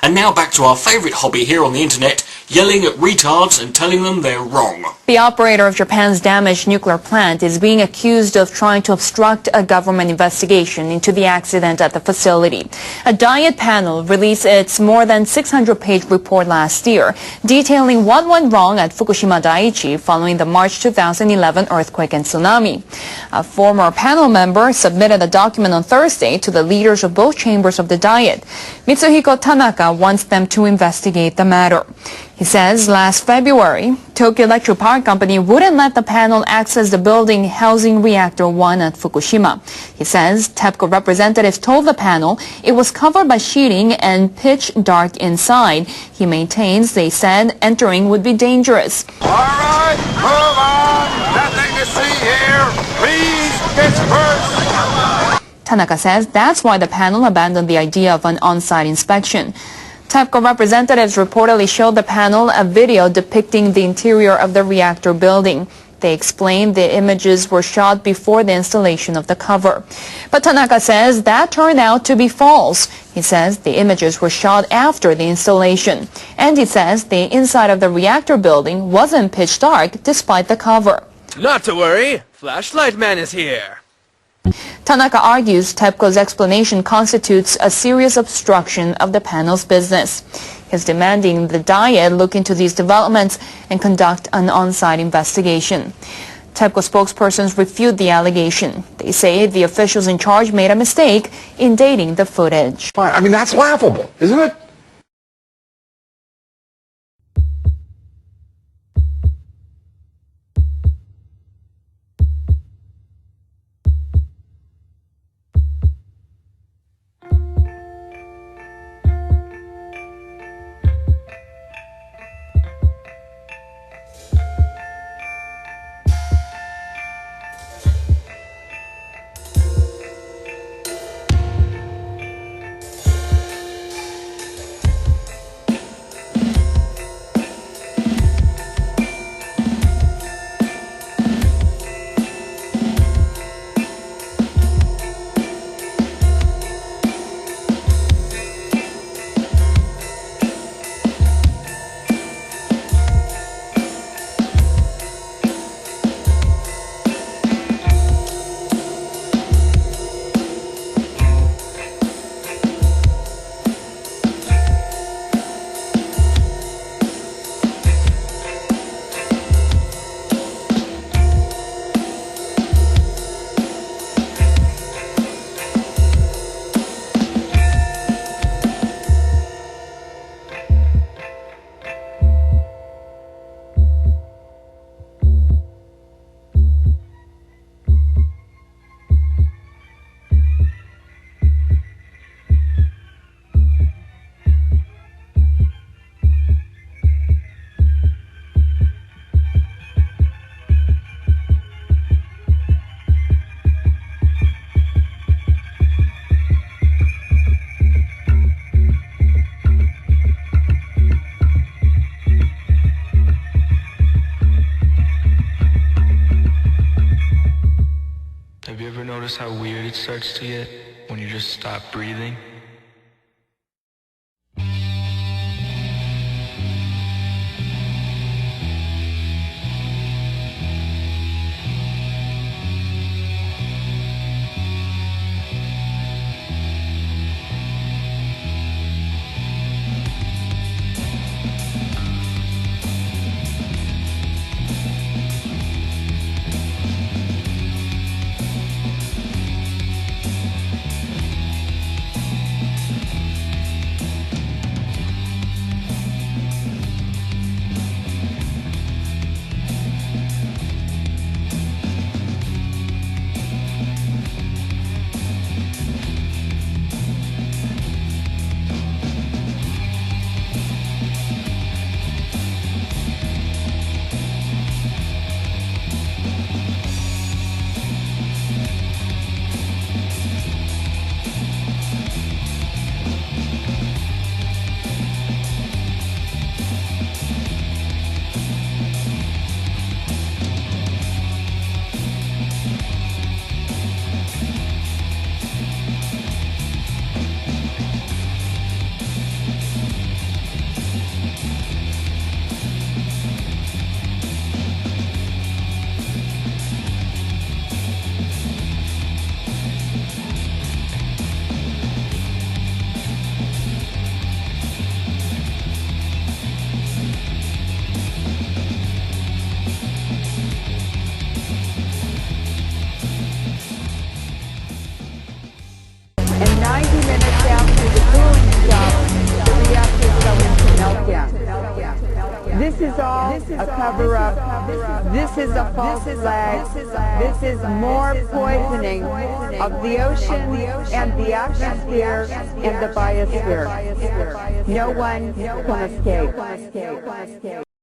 And now back to our favourite hobby here on the internet, yelling at retards and telling them they're wrong. The operator of Japan's damaged nuclear plant is being accused of trying to obstruct a government investigation into the accident at the facility. A Diet panel released its more than 600-page report last year, detailing what went wrong at Fukushima Daiichi following the March 2011 earthquake and tsunami. A former panel member submitted a document on Thursday to the leaders of both chambers of the Diet. Mitsuhiko Tanaka wants them to investigate the matter. He says last February, Tokyo Electric Power Company wouldn't let the panel access the building housing Reactor 1 at Fukushima. He says TEPCO representatives told the panel it was covered by sheeting and pitch dark inside. He maintains they said entering would be dangerous. All right, move on. Nothing to see here. Please disperse. Tanaka says that's why the panel abandoned the idea of an on-site inspection. TEPCO representatives reportedly showed the panel a video depicting the interior of the reactor building. They explained the images were shot before the installation of the cover. But Tanaka says that turned out to be false. He says the images were shot after the installation. And he says the inside of the reactor building wasn't pitch dark despite the cover. Not to worry, Flashlight Man is here. Tanaka argues TEPCO's explanation constitutes a serious obstruction of the panel's business. He's demanding the Diet look into these developments and conduct an on-site investigation. TEPCO spokespersons refute the allegation. They say the officials in charge made a mistake in dating the footage. I mean, that's laughable, isn't it? Have you ever noticed how weird it starts to get when you just stop breathing? This is all a cover-up. This is a false flag. This is more poisoning of the ocean and the atmosphere and the biosphere. No one can escape.